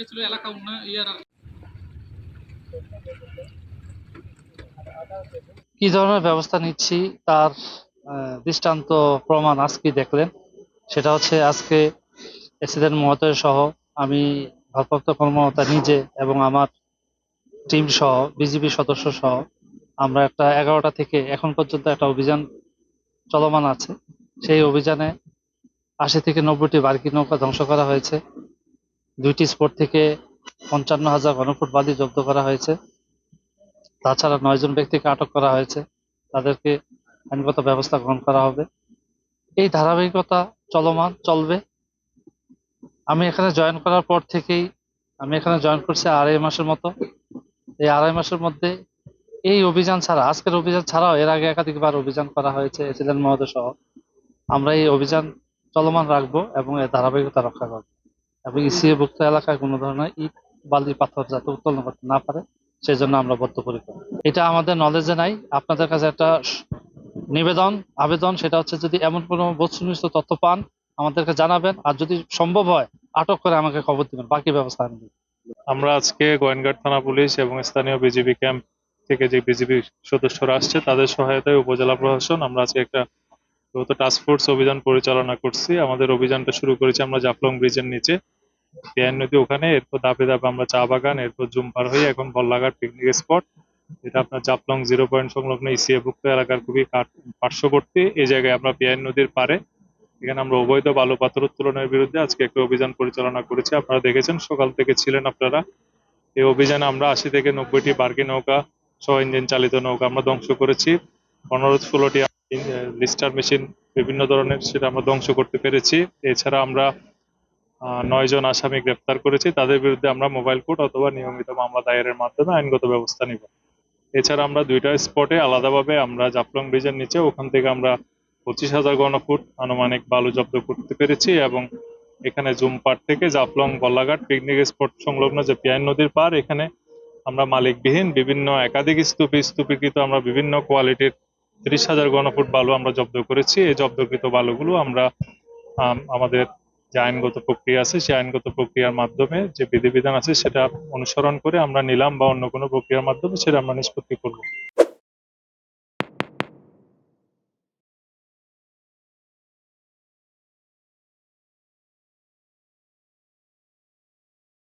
এটা ছিল এলাকা উন্নয়ন ইয়ার কি ধরনের ব্যবস্থা নিচ্ছি তার দৃষ্টান্ত প্রমাণ আজকে দেখলেন। সেটা হচ্ছে আজকে এসিডেন্ট মহোদয় সহ আমি ভারপ্রাপ্ত কর্মকর্তা নিজে এবং আমার টিম সহ বিজিবি সদস্য সহ আমরা একটা 11টা থেকে এখন পর্যন্ত একটা অভিযান চলমান আছে। সেই অভিযানে 80 থেকে 90টি বার্কি নৌকা ধ্বংস করা হয়েছে। 2টি স্পট থেকে 55,000 ঘনফুট বালি জব্দ করা হয়েছে। তাছাড়া 9 জন ব্যক্তিকে আটক করা হয়েছে, তাদেরকে আইনগত ব্যবস্থা গ্রহণ করা হবে। এই ধারাবাহিকতা চলমান চলবে। আমি এখানে জয়েন করার পর থেকেই আমি এখানে জয়েন করছি 2.5 মাসের মতো। এই 2.5 মাসের মধ্যে এই অভিযান ছাড়া, আজকের অভিযান ছাড়াও এর আগে একাধিকবার অভিযান করা হয়েছে এসিডেন্ট মহোদয় সহ। আমরা এই অভিযান চলমান রাখবো এবং এর ধারাবাহিকতা রক্ষা করবো এবং ইসিএভুক্ত এলাকায় কোনো ধরনের ইট বালি পাথর যাতে উত্তোলন করতে না পারে সেজন্য আমরা বদ্ধপরিকর। এটা আমাদের নলেজে নাই। আপনাদের কাছে একটা নিবেদন আবেদন, সেটা হচ্ছে যদি এমন কোনো বস্তুনিষ্ঠ তথ্য পান আমাদেরকে জানাবেন, আর যদি সম্ভব হয় আটক করে আমাকে খবর দিবেন, বাকি ব্যবস্থা আমি নেব। আমরা আজকে গোয়েনঘাট থানা পুলিশ এবং স্থানীয় বিজিবি ক্যাম্প থেকে যে বিজিবি সদস্যরা আসছে তাদের সহায়তায় উপজেলা প্রশাসন আমরা আজকে একটা টাস্ক ফোর্স অভিযান পরিচালনা করছি। আমাদের অভিযানটা শুরু করেছি আমরা জাফলং ব্রিজের নিচে পেয়ার নদী ওখানে, এরপর ধাপে ধাপে আমরা চা বাগান, এরপর জুম পার হয়ে এখন বল্লাঘাট পিকনিক স্পট, যেটা আপনার জাফলং 0 পয়েন্ট সংলগ্ন ইসিএভুক্ত এলাকার খুবই পার্শ্ববর্তী। এই জায়গায় আমরা পেয়ার নদীর পারে এখানে আমরা অবৈধ বালু পাথর উত্তোলনের বিরুদ্ধে আজকে একটা অভিযান পরিচালনা করেছি। আপনারা দেখেছেন, সকাল থেকে ছিলেন আপনারা। এই অভিযানে আমরা 80 থেকে 90টি বার্কি নৌকা সহ ইঞ্জিন চালিত নৌকা আমরা ধ্বংস করেছি। 15-16টি লিস্টার মেশিন বিভিন্ন ধরনের সেটা আমরা ধ্বংস করতে পেরেছি। এছাড়া আমরা 9 জন আসামি গ্রেপ্তার করেছি। তাদের বিরুদ্ধে আমরা মোবাইল কোর্ট অথবা নিয়মিত মামলা দায়েরের মাধ্যমে আইনগত ব্যবস্থা নিব। এছাড়া আমরা 2টা স্পটে আলাদাভাবে আমরা জাফলং ব্রিজের নিচে ওখান থেকে আমরা 25,000 ঘনফুট আনুমানিক বালু জব্দ করতে পেরেছি এবং এখানে জুমপাট থেকে জাফলং বল্লাঘাট পিকনিক স্পট সংলগ্ন যে পিয়াইন নদীর পার, এখানে আমরা মালিকবিহীন বিভিন্ন একাধিক স্তূপীকৃত আমরা বিভিন্ন কোয়ালিটির 30,000 ঘনফুট বালু আমরা জব্দ করেছি। এই জব্দকৃত বালুগুলো আমরা আমাদের যে আইনগত প্রক্রিয়া আছে সেই আইনগত প্রক্রিয়ার মাধ্যমে যে বিধিবিধান আছে সেটা অনুসরণ করে আমরা নিলাম বা অন্য কোনো প্রক্রিয়ার মাধ্যমে সেটা আমরা নিষ্পত্তি করবো।